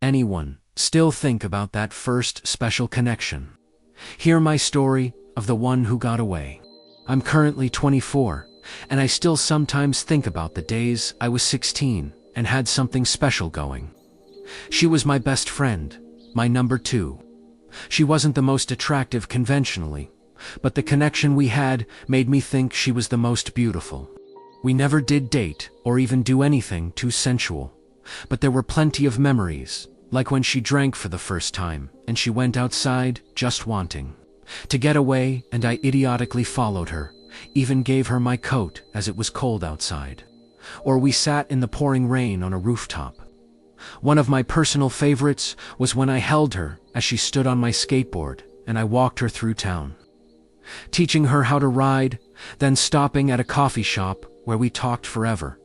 Anyone still think about that first special connection? Hear my story of the one who got away. I'm currently 24, and I still sometimes think about the days I was 16 and had something special going. She was my best friend, my number two. She wasn't the most attractive conventionally, but the connection we had made me think she was the most beautiful. We never did date or even do anything too sensual, but there were plenty of memories, like when she drank for the first time and she went outside just wanting to get away, and I idiotically followed her, even gave her my coat as it was cold outside. Or we sat in the pouring rain on a rooftop. One of my personal favorites was when I held her as she stood on my skateboard and I walked her through town, teaching her how to ride, then stopping at a coffee shop where we talked forever.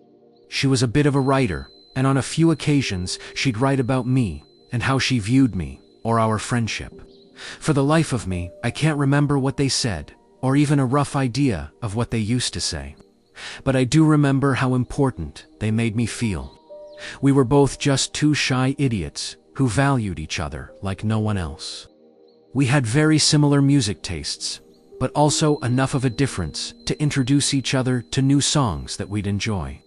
She was a bit of a writer, and on a few occasions she'd write about me and how she viewed me or our friendship. For the life of me, I can't remember what they said, or even a rough idea of what they used to say. But I do remember how important they made me feel. We were both just two shy idiots who valued each other like no one else. We had very similar music tastes, but also enough of a difference to introduce each other to new songs that we'd enjoy.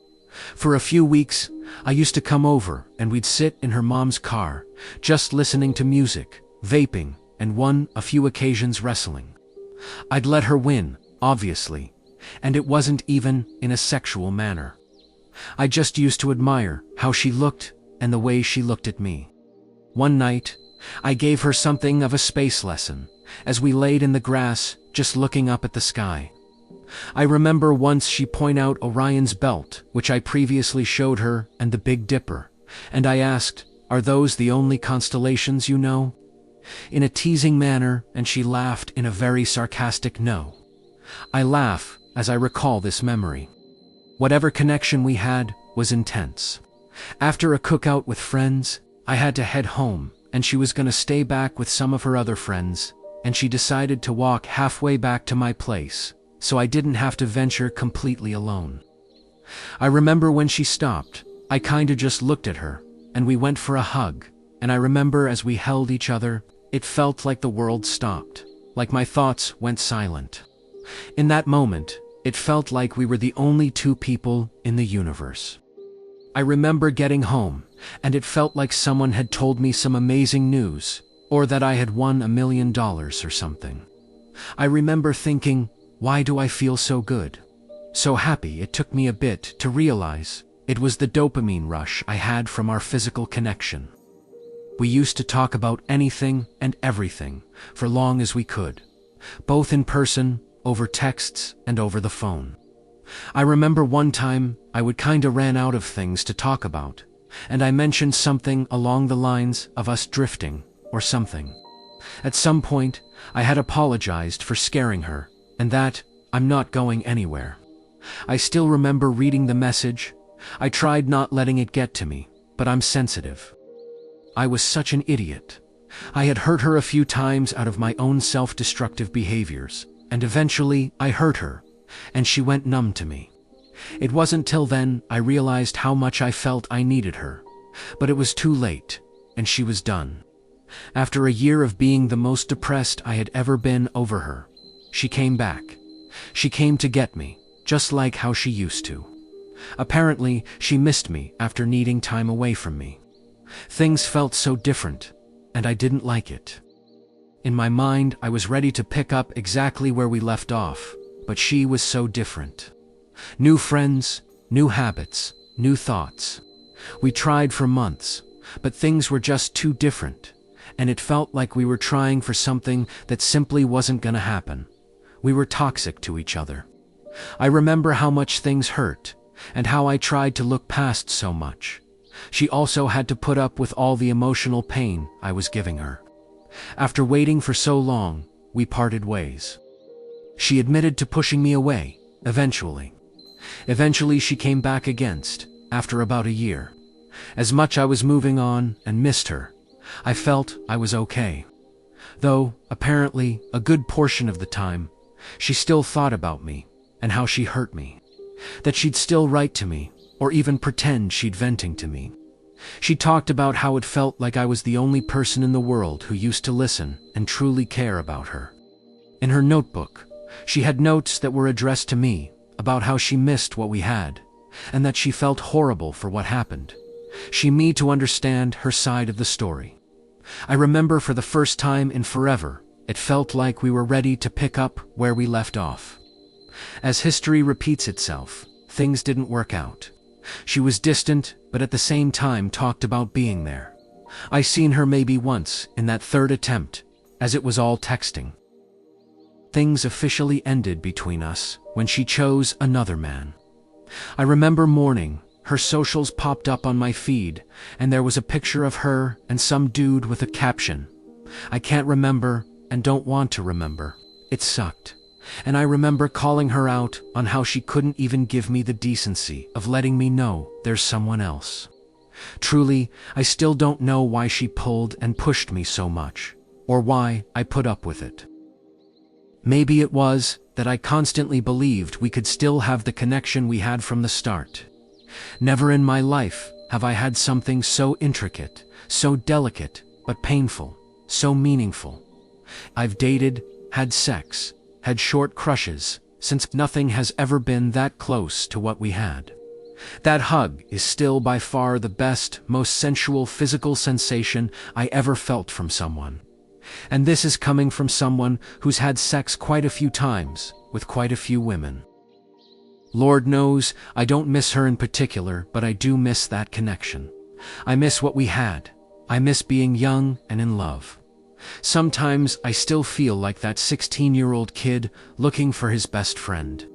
For a few weeks, I used to come over and we'd sit in her mom's car, just listening to music, vaping, and on a few occasions wrestling. I'd let her win, obviously, and it wasn't even in a sexual manner. I just used to admire how she looked and the way she looked at me. One night, I gave her something of a space lesson as we laid in the grass just looking up at the sky. I remember once she pointed out Orion's belt, which I previously showed her, and the Big Dipper, and I asked, "Are those the only constellations you know?" in a teasing manner, and she laughed in a very sarcastic no. I laugh as I recall this memory. Whatever connection we had was intense. After a cookout with friends, I had to head home, and she was going to stay back with some of her other friends, and she decided to walk halfway back to my place, so I didn't have to venture completely alone. I remember when she stopped, I kinda just looked at her, and we went for a hug, and I remember as we held each other, it felt like the world stopped, like my thoughts went silent. In that moment, it felt like we were the only two people in the universe. I remember getting home, and it felt like someone had told me some amazing news, or that I had won $1 million or something. I remember thinking, why do I feel so good? So happy. It took me a bit to realize it was the dopamine rush I had from our physical connection. We used to talk about anything and everything for long as we could, both in person, over texts, and over the phone. I remember one time I would kinda ran out of things to talk about, and I mentioned something along the lines of us drifting, or something. At some point, I had apologized for scaring her, and that I'm not going anywhere. I still remember reading the message. I tried not letting it get to me, but I'm sensitive. I was such an idiot. I had hurt her a few times out of my own self-destructive behaviors, and eventually I hurt her, and she went numb to me. It wasn't till then I realized how much I felt I needed her, but it was too late, and she was done. After a year of being the most depressed I had ever been over her, she came back. She came to get me, just like how she used to. Apparently, she missed me after needing time away from me. Things felt so different, and I didn't like it. In my mind, I was ready to pick up exactly where we left off, but she was so different. New friends, new habits, new thoughts. We tried for months, but things were just too different, and it felt like we were trying for something that simply wasn't gonna happen. We were toxic to each other. I remember how much things hurt, and how I tried to look past so much. She also had to put up with all the emotional pain I was giving her. After waiting for so long, we parted ways. She admitted to pushing me away, eventually. Eventually she came back after about a year. As much I was moving on and missed her, I felt I was okay. Though, apparently, a good portion of the time, she still thought about me and how she hurt me. That she'd still write to me, or even pretend she'd venting to me. She talked about how it felt like I was the only person in the world who used to listen and truly care about her. In her notebook, she had notes that were addressed to me about how she missed what we had, and that she felt horrible for what happened. She me to understand her side of the story. I remember for the first time in forever, it felt like we were ready to pick up where we left off. As history repeats itself, things didn't work out. She was distant, but at the same time talked about being there. I seen her maybe once in that third attempt, as it was all texting. Things officially ended between us when she chose another man. I remember mourning. Her socials popped up on my feed, and there was a picture of her and some dude with a caption, "I can't remember and don't want to remember." It sucked. And I remember calling her out on how she couldn't even give me the decency of letting me know there's someone else. Truly, I still don't know why she pulled and pushed me so much, or why I put up with it. Maybe it was that I constantly believed we could still have the connection we had from the start. Never in my life have I had something so intricate, so delicate, but painful, so meaningful. I've dated, had sex, had short crushes, since nothing has ever been that close to what we had. That hug is still by far the best, most sensual physical sensation I ever felt from someone. And this is coming from someone who's had sex quite a few times, with quite a few women. Lord knows, I don't miss her in particular, but I do miss that connection. I miss what we had. I miss being young and in love. Sometimes I still feel like that 16-year-old kid looking for his best friend,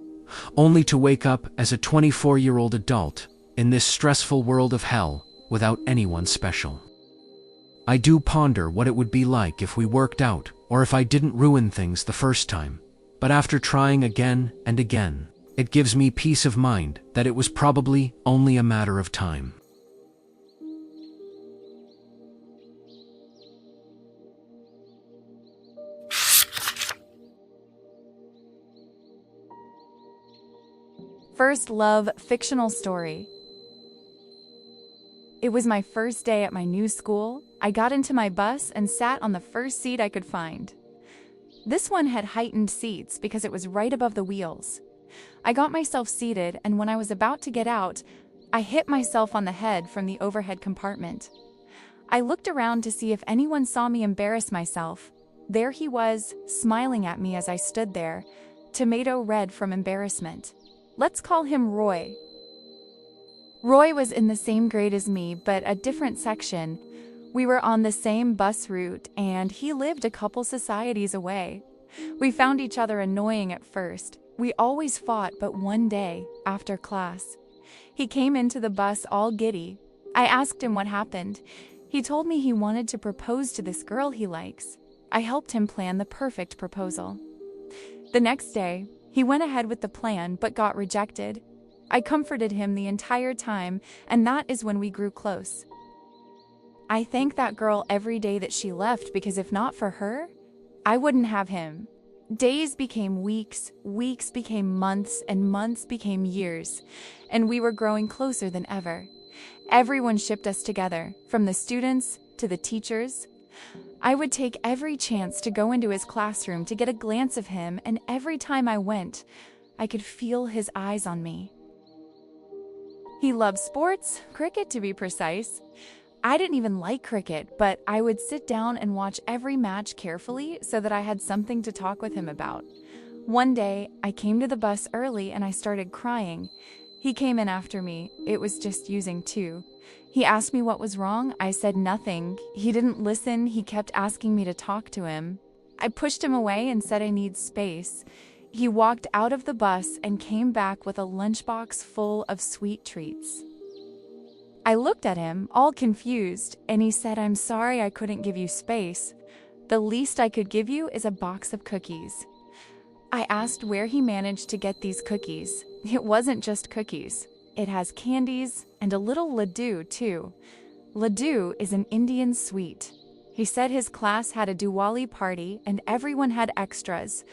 only to wake up as a 24-year-old adult in this stressful world of hell without anyone special. I do ponder what it would be like if we worked out, or if I didn't ruin things the first time. But after trying again and again, it gives me peace of mind that it was probably only a matter of time. First love fictional story. It was my first day at my new school. I got into my bus and sat on the first seat I could find. This one had heightened seats because it was right above the wheels. I got myself seated, and when I was about to get out, I hit myself on the head from the overhead compartment. I looked around to see if anyone saw me embarrass myself. There he was, smiling at me as I stood there, tomato red from embarrassment. Let's call him Roy. Roy was in the same grade as me, but a different section. We were on the same bus route, and he lived a couple societies away. We found each other annoying at first. We always fought, but one day, after class, he came into the bus all giddy. I asked him what happened. He told me he wanted to propose to this girl he likes. I helped him plan the perfect proposal. The next day, he went ahead with the plan, but got rejected. I comforted him the entire time, and that is when we grew close. I thank that girl every day that she left, because if not for her, I wouldn't have him. Days became weeks, weeks became months, and months became years, and we were growing closer than ever. Everyone shipped us together, from the students to the teachers. I would take every chance to go into his classroom to get a glance of him, and every time I went, I could feel his eyes on me. He loved sports, cricket to be precise. I didn't even like cricket, but I would sit down and watch every match carefully so that I had something to talk with him about. One day, I came to the bus early and I started crying. He came in after me. It was just using two. He asked me what was wrong. I said nothing. He didn't listen. He kept asking me to talk to him. I pushed him away and said I need space. He walked out of the bus and came back with a lunchbox full of sweet treats. I looked at him, all confused, and he said, "I'm sorry I couldn't give you space. The least I could give you is a box of cookies." I asked where he managed to get these cookies. It wasn't just cookies. It has candies and a little laddu, too. Laddu is an Indian sweet. He said his class had a Diwali party and everyone had extras,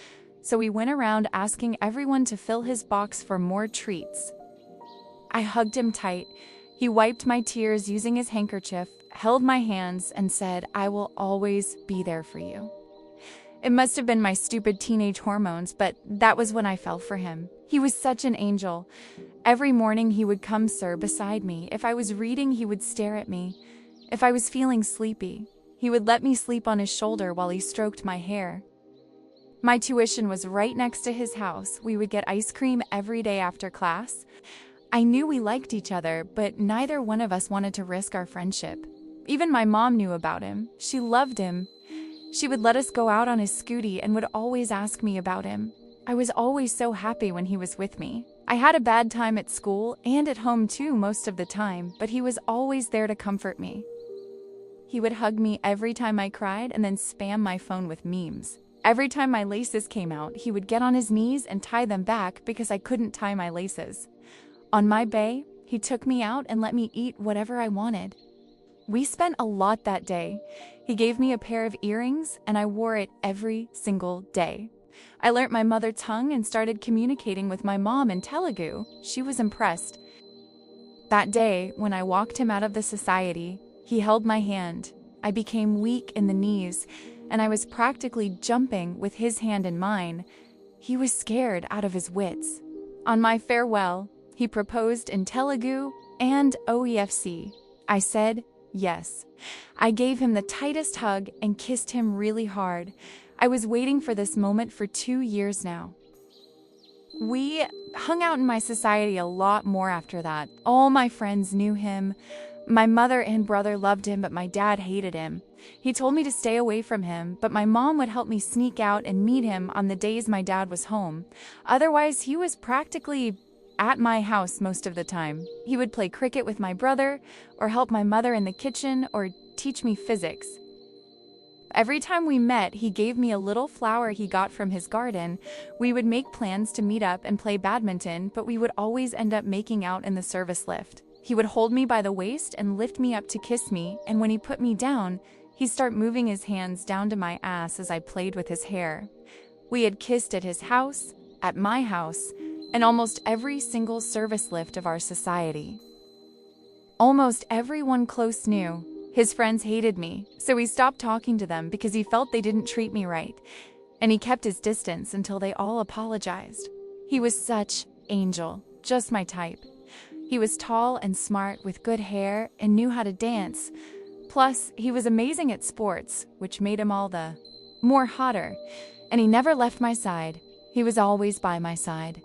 so we went around asking everyone to fill his box for more treats. I hugged him tight. He wiped my tears using his handkerchief, held my hands, and said, "I will always be there for you." It must have been my stupid teenage hormones, but that was when I fell for him. He was such an angel. Every morning he would come, sir, beside me. If I was reading, he would stare at me. If I was feeling sleepy, he would let me sleep on his shoulder while he stroked my hair. My tuition was right next to his house. We would get ice cream every day after class. I knew we liked each other, but neither one of us wanted to risk our friendship. Even my mom knew about him. She loved him. She would let us go out on his scooty and would always ask me about him. I was always so happy when he was with me. I had a bad time at school and at home too most of the time, but he was always there to comfort me. He would hug me every time I cried and then spam my phone with memes. Every time my laces came out, he would get on his knees and tie them back because I couldn't tie my laces. On my bay, he took me out and let me eat whatever I wanted. We spent a lot that day. He gave me a pair of earrings and I wore it every single day. I learnt my mother tongue and started communicating with my mom in Telugu. She was impressed. That day, when I walked him out of the society, he held my hand. I became weak in the knees, and I was practically jumping with his hand in mine. He was scared out of his wits. On my farewell, he proposed in Telugu and OEFC. I said yes. I gave him the tightest hug and kissed him really hard. I was waiting for this moment for 2 years now. We hung out in my society a lot more after that. All my friends knew him. My mother and brother loved him, but my dad hated him. He told me to stay away from him, but my mom would help me sneak out and meet him on the days my dad was home. Otherwise, he was practically at my house most of the time. He would play cricket with my brother, or help my mother in the kitchen, or teach me physics. Every time we met, he gave me a little flower he got from his garden. We would make plans to meet up and play badminton, but we would always end up making out in the service lift. He would hold me by the waist and lift me up to kiss me, and when he put me down, he'd start moving his hands down to my ass as I played with his hair. We had kissed at his house, at my house, and almost every single service lift of our society. Almost everyone close knew. His friends hated me, so he stopped talking to them because he felt they didn't treat me right, and he kept his distance until they all apologized. He was such angel, just my type. He was tall and smart with good hair and knew how to dance. Plus, he was amazing at sports, which made him all the more hotter, and he never left my side. He was always by my side.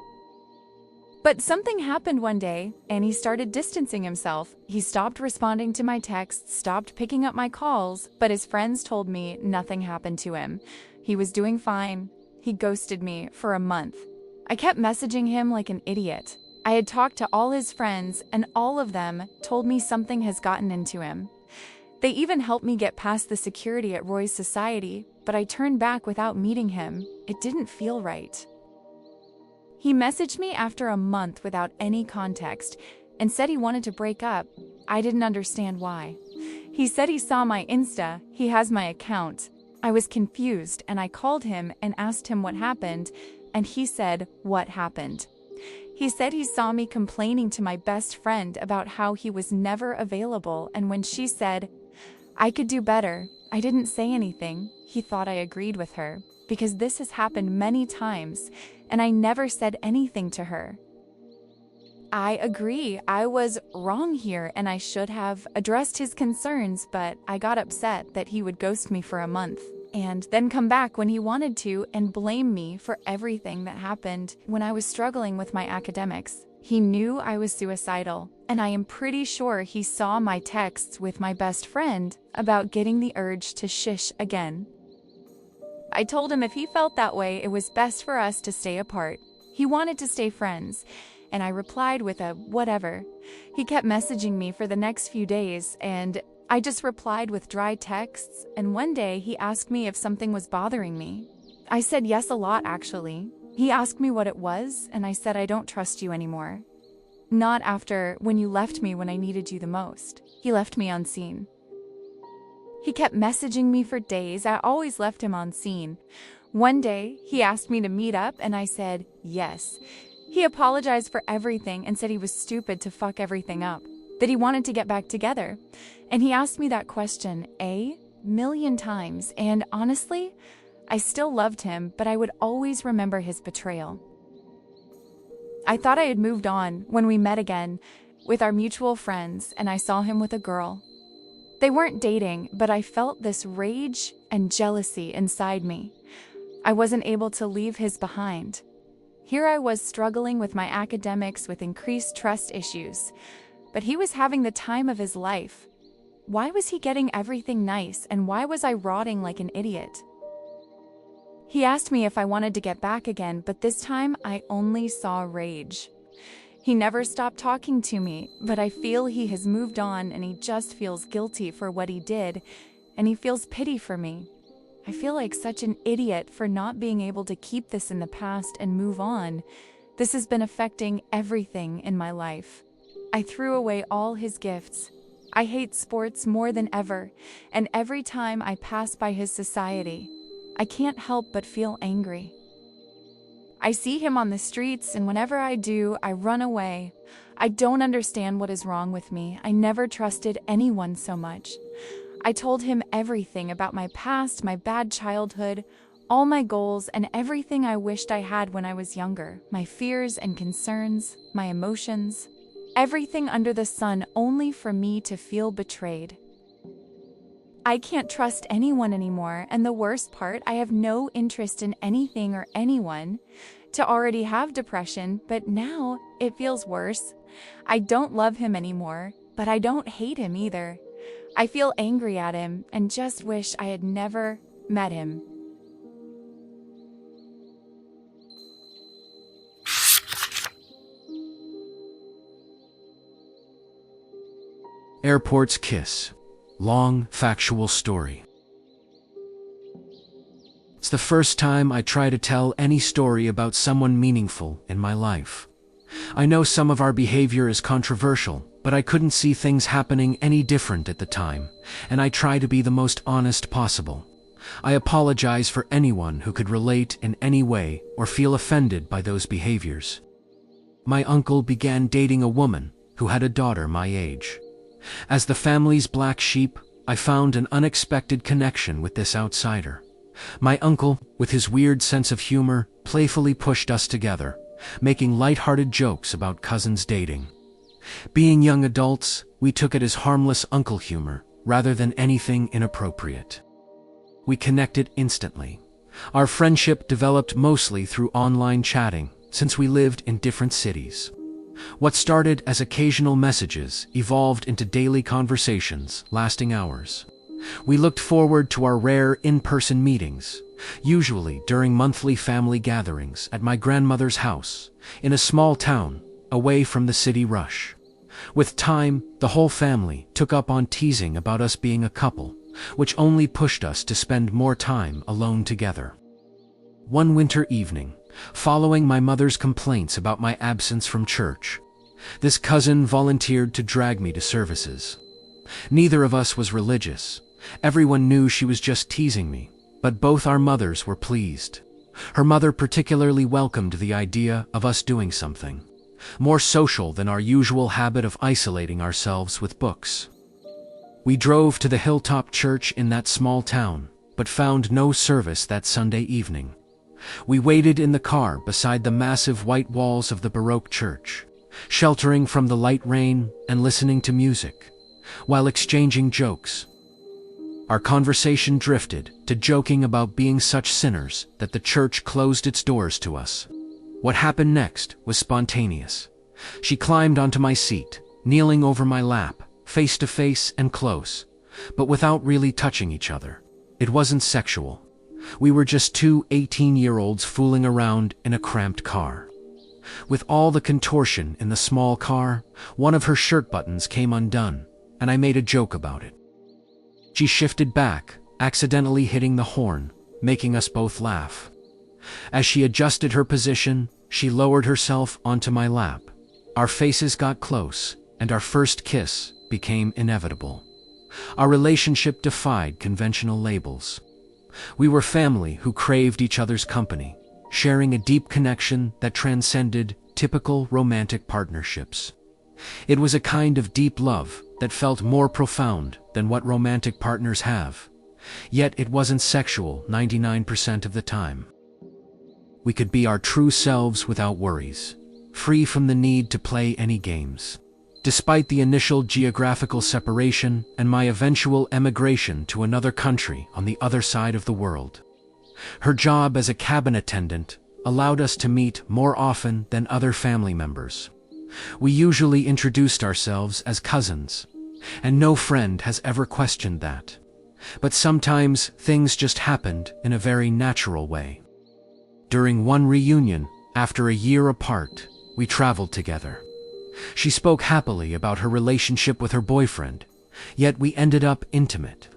But something happened one day, and he started distancing himself. He stopped responding to my texts, stopped picking up my calls, but his friends told me nothing happened to him. He was doing fine. He ghosted me for a month. I kept messaging him like an idiot. I had talked to all his friends, and all of them told me something has gotten into him. They even helped me get past the security at Roy's society, but I turned back without meeting him. It didn't feel right. He messaged me after a month without any context and said he wanted to break up. I didn't understand why. He said he saw my Insta, he has my account. I was confused and I called him and asked him what happened, and he said, "What happened?" He said he saw me complaining to my best friend about how he was never available, and when she said, "I could do better," I didn't say anything. He thought I agreed with her, because this has happened many times, and I never said anything to her. I agree, I was wrong here and I should have addressed his concerns, but I got upset that he would ghost me for a month and then come back when he wanted to and blame me for everything that happened when I was struggling with my academics. He knew I was suicidal, and I am pretty sure he saw my texts with my best friend about getting the urge to shish again. I told him if he felt that way, it was best for us to stay apart. He wanted to stay friends, and I replied with a whatever. He kept messaging me for the next few days, and I just replied with dry texts, and one day he asked me if something was bothering me. I said yes a lot, actually. He asked me what it was, and I said I don't trust you anymore. Not after when you left me when I needed you the most. He left me on scene. He kept messaging me for days. I always left him on scene. One day, he asked me to meet up, and I said yes. He apologized for everything and said he was stupid to fuck everything up. that he wanted to get back together. And he asked me that question a million times, and honestly, I still loved him, but I would always remember his betrayal. I thought I had moved on when we met again with our mutual friends, and I saw him with a girl. They weren't dating, but I felt this rage and jealousy inside me. I wasn't able to leave his behind. Here I was struggling with my academics with increased trust issues, but he was having the time of his life. Why was he getting everything nice, and why was I rotting like an idiot? He asked me if I wanted to get back again, but this time I only saw rage. He never stopped talking to me, but I feel he has moved on and he just feels guilty for what he did, and he feels pity for me. I feel like such an idiot for not being able to keep this in the past and move on. This has been affecting everything in my life. I threw away all his gifts. I hate sports more than ever, and every time I pass by his society, I can't help but feel angry. I see him on the streets, and whenever I do, I run away. I don't understand what is wrong with me. I never trusted anyone so much. I told him everything about my past, my bad childhood, all my goals, and everything I wished I had when I was younger, my fears and concerns, my emotions, everything under the sun, only for me to feel betrayed. I can't trust anyone anymore, and the worst part, I have no interest in anything or anyone. To already have depression, but now it feels worse. I don't love him anymore, but I don't hate him either. I feel angry at him and just wish I had never met him. Airport's kiss. Long, factual story. It's the first time I try to tell any story about someone meaningful in my life. I know some of our behavior is controversial, but I couldn't see things happening any different at the time, and I try to be the most honest possible. I apologize for anyone who could relate in any way or feel offended by those behaviors. My uncle began dating a woman who had a daughter my age. As the family's black sheep, I found an unexpected connection with this outsider. My uncle, with his weird sense of humor, playfully pushed us together, making light-hearted jokes about cousins dating. Being young adults, we took it as harmless uncle humor, rather than anything inappropriate. We connected instantly. Our friendship developed mostly through online chatting, since we lived in different cities. What started as occasional messages evolved into daily conversations lasting hours. We looked forward to our rare in-person meetings, usually during monthly family gatherings at my grandmother's house, in a small town, away from the city rush. With time, the whole family took up on teasing about us being a couple, which only pushed us to spend more time alone together. One winter evening, following my mother's complaints about my absence from church, this cousin volunteered to drag me to services. Neither of us was religious. Everyone knew she was just teasing me, but both our mothers were pleased. Her mother particularly welcomed the idea of us doing something more social than our usual habit of isolating ourselves with books. We drove to the hilltop church in that small town, but found no service that Sunday evening. We waited in the car beside the massive white walls of the Baroque church, sheltering from the light rain and listening to music, while exchanging jokes. Our conversation drifted to joking about being such sinners that the church closed its doors to us. What happened next was spontaneous. She climbed onto my seat, kneeling over my lap, face to face and close, but without really touching each other. It wasn't sexual. We were just two 18-year-olds fooling around in a cramped car. With all the contortion in the small car, one of her shirt buttons came undone, and I made a joke about it. She shifted back, accidentally hitting the horn, making us both laugh. As she adjusted her position, she lowered herself onto my lap. Our faces got close, and our first kiss became inevitable. Our relationship defied conventional labels. We were family who craved each other's company, sharing a deep connection that transcended typical romantic partnerships. It was a kind of deep love that felt more profound than what romantic partners have. Yet it wasn't sexual 99% of the time. We could be our true selves without worries, free from the need to play any games. Despite the initial geographical separation and my eventual emigration to another country on the other side of the world, her job as a cabin attendant allowed us to meet more often than other family members. We usually introduced ourselves as cousins, and no friend has ever questioned that. But sometimes things just happened in a very natural way. During one reunion, after a year apart, we traveled together. She spoke happily about her relationship with her boyfriend, yet we ended up intimate.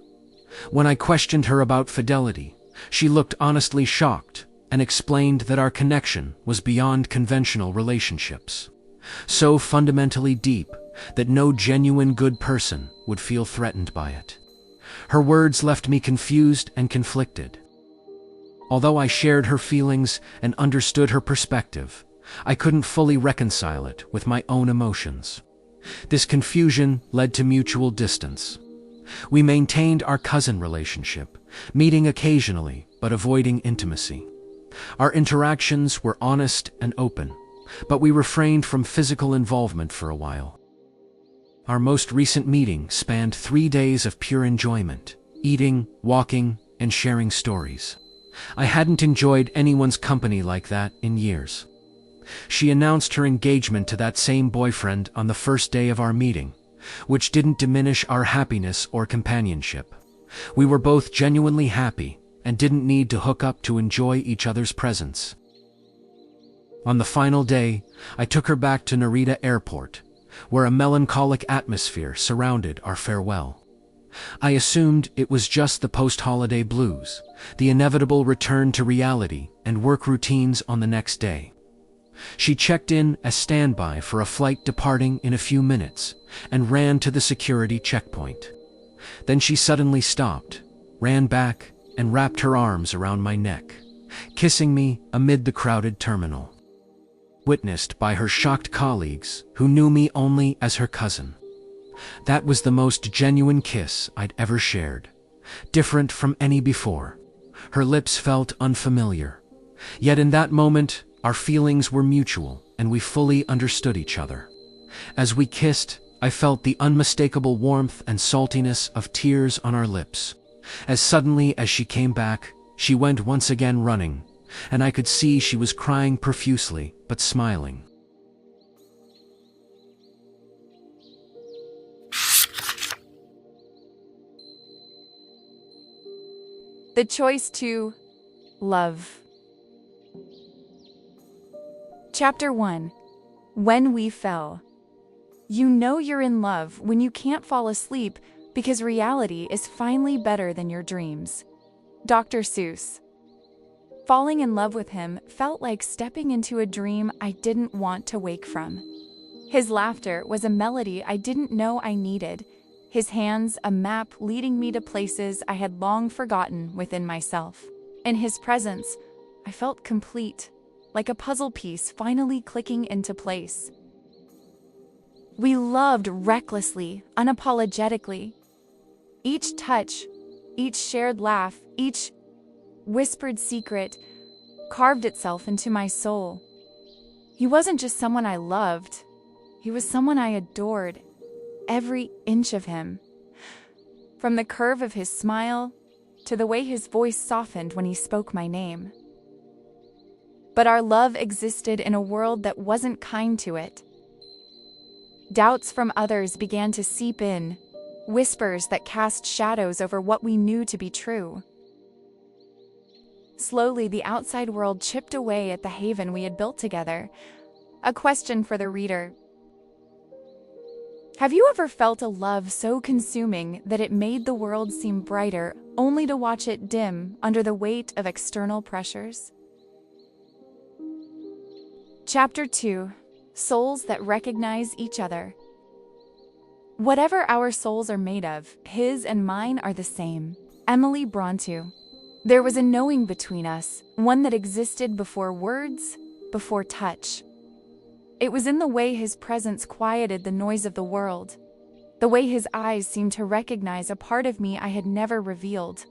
When I questioned her about fidelity, she looked honestly shocked and explained that our connection was beyond conventional relationships, so fundamentally deep that no genuine good person would feel threatened by it. Her words left me confused and conflicted. Although I shared her feelings and understood her perspective, I couldn't fully reconcile it with my own emotions. This confusion led to mutual distance. We maintained our cousin relationship, meeting occasionally but avoiding intimacy. Our interactions were honest and open, but we refrained from physical involvement for a while. Our most recent meeting spanned 3 days of pure enjoyment, eating, walking, and sharing stories. I hadn't enjoyed anyone's company like that in years. She announced her engagement to that same boyfriend on the first day of our meeting, which didn't diminish our happiness or companionship. We were both genuinely happy and didn't need to hook up to enjoy each other's presence. On the final day, I took her back to Narita Airport, where a melancholic atmosphere surrounded our farewell. I assumed it was just the post-holiday blues, the inevitable return to reality and work routines on the next day. She checked in as standby for a flight departing in a few minutes and ran to the security checkpoint. Then she suddenly stopped, ran back, and wrapped her arms around my neck, kissing me amid the crowded terminal, witnessed by her shocked colleagues who knew me only as her cousin. That was the most genuine kiss I'd ever shared, different from any before. Her lips felt unfamiliar, yet in that moment, our feelings were mutual and we fully understood each other. As we kissed, I felt the unmistakable warmth and saltiness of tears on our lips. As suddenly as she came back, she went once again running, and I could see she was crying profusely but smiling. The choice to love. Chapter 1. When we fell. You know you're in love when you can't fall asleep because reality is finally better than your dreams. Dr. Seuss. Falling in love with him felt like stepping into a dream I didn't want to wake from. His laughter was a melody I didn't know I needed. His hands a map leading me to places I had long forgotten within myself. In his presence, I felt complete, like a puzzle piece finally clicking into place. We loved recklessly, unapologetically. Each touch, each shared laugh, each whispered secret carved itself into my soul. He wasn't just someone I loved, he was someone I adored, every inch of him. From the curve of his smile to the way his voice softened when he spoke my name. But our love existed in a world that wasn't kind to it. Doubts from others began to seep in, whispers that cast shadows over what we knew to be true. Slowly, the outside world chipped away at the haven we had built together. A question for the reader. Have you ever felt a love so consuming that it made the world seem brighter, only to watch it dim under the weight of external pressures? Chapter 2. Souls that recognize each other. Whatever our souls are made of, his and mine are the same. Emily Brontë. There was a knowing between us, one that existed before words, before touch. It was in the way his presence quieted the noise of the world, the way his eyes seemed to recognize a part of me I had never revealed.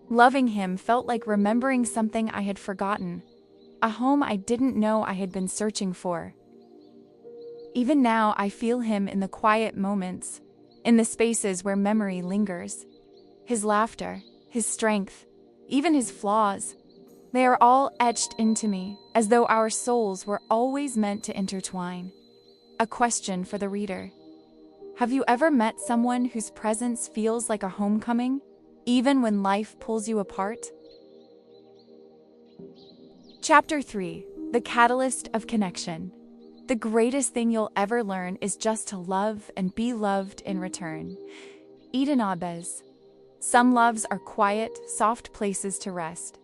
Loving him felt like remembering something I had forgotten, a home I didn't know I had been searching for. Even now, I feel him in the quiet moments, in the spaces where memory lingers. His laughter, his strength, even his flaws, they are all etched into me, as though our souls were always meant to intertwine. A question for the reader. Have you ever met someone whose presence feels like a homecoming, even when life pulls you apart? Chapter 3. The Catalyst of Connection. The greatest thing you'll ever learn is just to love and be loved in return. Eden Abez. Some loves are quiet, soft places to rest.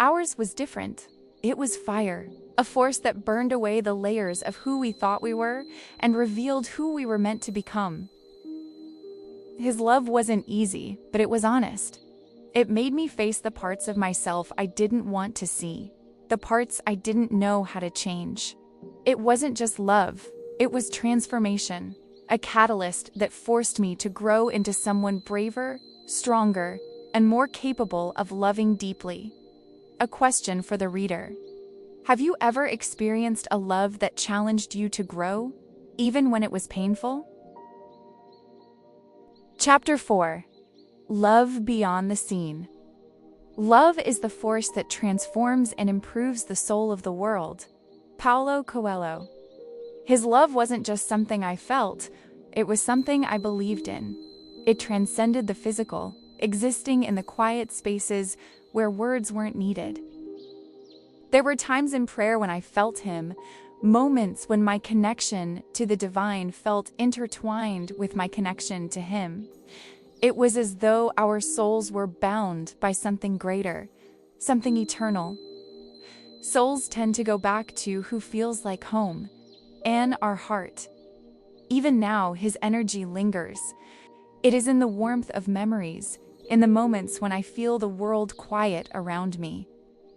Ours was different. It was fire, a force that burned away the layers of who we thought we were and revealed who we were meant to become. His love wasn't easy, but it was honest. It made me face the parts of myself I didn't want to see, the parts I didn't know how to change. It wasn't just love, it was transformation, a catalyst that forced me to grow into someone braver, stronger, and more capable of loving deeply. A question for the reader. Have you ever experienced a love that challenged you to grow, even when it was painful? Chapter 4. Love Beyond the Scene. Love is the force that transforms and improves the soul of the world. Paulo Coelho. His love wasn't just something I felt, it was something I believed in. It transcended the physical, existing in the quiet spaces where words weren't needed. There were times in prayer when I felt him, moments when my connection to the divine felt intertwined with my connection to him. It was as though our souls were bound by something greater, something eternal. Souls tend to go back to who feels like home, and our heart. Even now, his energy lingers. It is in the warmth of memories, in the moments when I feel the world quiet around me.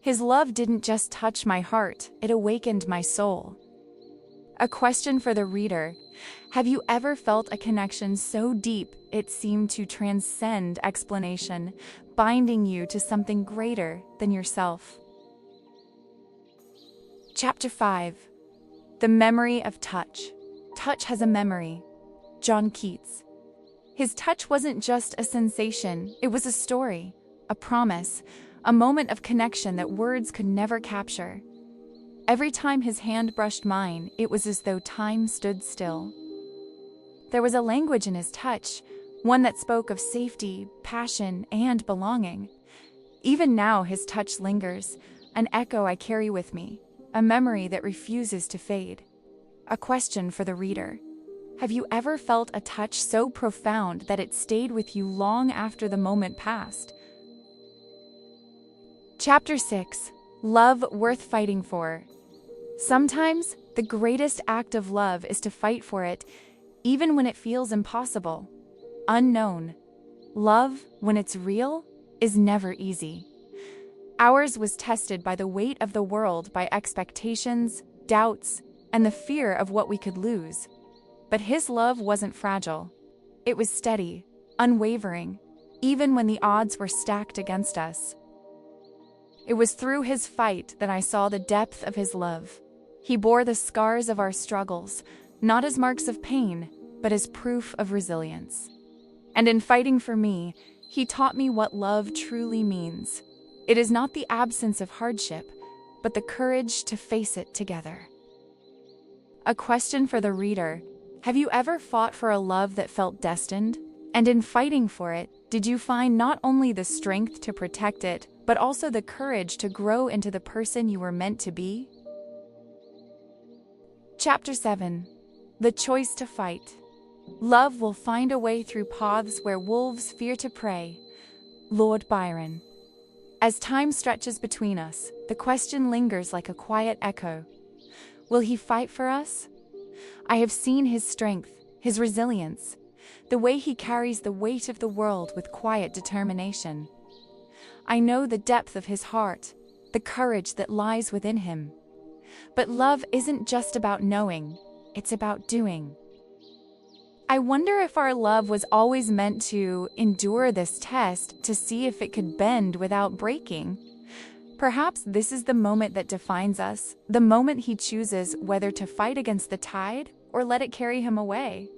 His love didn't just touch my heart, it awakened my soul. A question for the reader. Have you ever felt a connection so deep it seemed to transcend explanation, binding you to something greater than yourself? Chapter 5. The Memory of Touch. Touch has a memory. John Keats. His touch wasn't just a sensation, it was a story, a promise, a moment of connection that words could never capture. Every time his hand brushed mine, it was as though time stood still. There was a language in his touch, one that spoke of safety, passion, and belonging. Even now, his touch lingers, an echo I carry with me, a memory that refuses to fade. A question for the reader. Have you ever felt a touch so profound that it stayed with you long after the moment passed? Chapter 6. Love Worth Fighting For. Sometimes, the greatest act of love is to fight for it, even when it feels impossible, unknown. Love, when it's real, is never easy. Ours was tested by the weight of the world, by expectations, doubts, and the fear of what we could lose. But his love wasn't fragile. It was steady, unwavering, even when the odds were stacked against us. It was through his fight that I saw the depth of his love. He bore the scars of our struggles, not as marks of pain, but as proof of resilience. And in fighting for me, he taught me what love truly means. It is not the absence of hardship, but the courage to face it together. A question for the reader. Have you ever fought for a love that felt destined? And in fighting for it, did you find not only the strength to protect it, but also the courage to grow into the person you were meant to be? Chapter 7. The Choice to Fight. Love will find a way through paths where wolves fear to prey. Lord Byron. As time stretches between us, the question lingers like a quiet echo. Will he fight for us? I have seen his strength, his resilience, the way he carries the weight of the world with quiet determination. I know the depth of his heart, the courage that lies within him. But love isn't just about knowing, it's about doing. I wonder if our love was always meant to endure this test to see if it could bend without breaking. Perhaps this is the moment that defines us, the moment he chooses whether to fight against the tide or let it carry him away.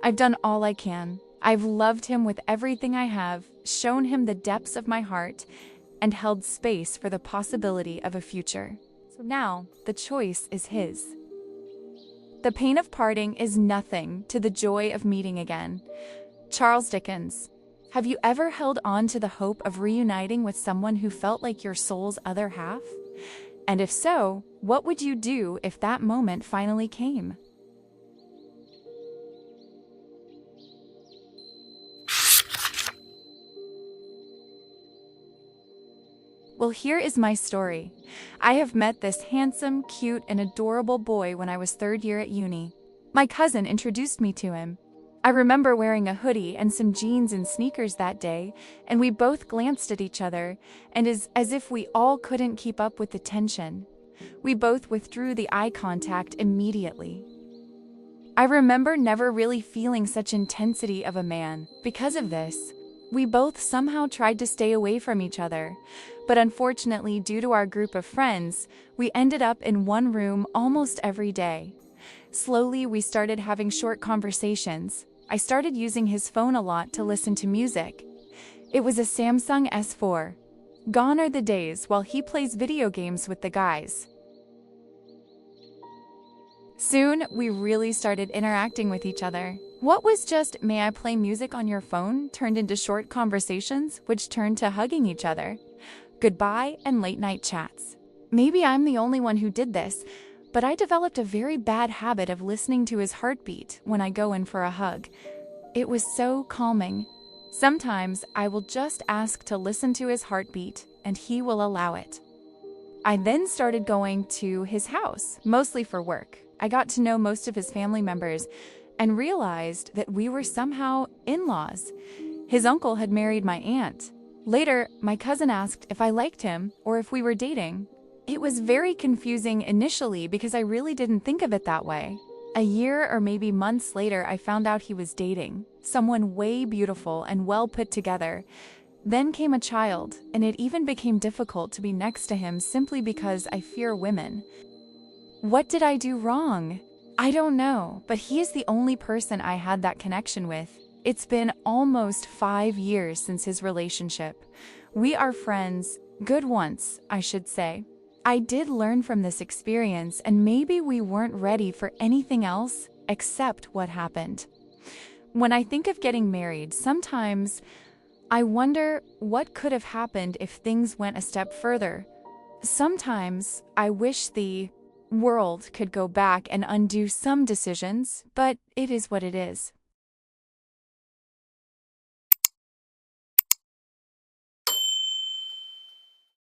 I've done all I can. I've loved him with everything I have, shown him the depths of my heart, and held space for the possibility of a future. So now, the choice is his. The pain of parting is nothing to the joy of meeting again. Charles Dickens. Have you ever held on to the hope of reuniting with someone who felt like your soul's other half? And if so, what would you do if that moment finally came? Well, here is my story. I have met this handsome, cute, and adorable boy when I was third year at uni. My cousin introduced me to him. I remember wearing a hoodie and some jeans and sneakers that day, and we both glanced at each other, and as if we all couldn't keep up with the tension. We both withdrew the eye contact immediately. I remember never really feeling such intensity of a man. Because of this, we both somehow tried to stay away from each other, but unfortunately, due to our group of friends, we ended up in one room almost every day. Slowly, we started having short conversations. I started using his phone a lot to listen to music. It was a Samsung S4. Gone are the days while he plays video games with the guys. Soon, we really started interacting with each other. What was just, "May I play music on your phone?" turned into short conversations, which turned to hugging each other. Goodbye and late-night chats. Maybe I'm the only one who did this, but I developed a very bad habit of listening to his heartbeat when I go in for a hug. It was so calming. Sometimes I will just ask to listen to his heartbeat, and he will allow it. I then started going to his house, mostly for work. I got to know most of his family members and realized that we were somehow in-laws. His uncle had married my aunt. Later, my cousin asked if I liked him or if we were dating. It was very confusing initially because I really didn't think of it that way. A year or maybe months later, I found out he was dating someone way beautiful and well put together. Then came a child, and it even became difficult to be next to him simply because I fear women. What did I do wrong? I don't know, but he is the only person I had that connection with. It's been almost 5 years since his relationship. We are friends, good ones, I should say. I did learn from this experience, and maybe we weren't ready for anything else except what happened. When I think of getting married, sometimes I wonder what could have happened if things went a step further. Sometimes I wish the world could go back and undo some decisions, but it is what it is.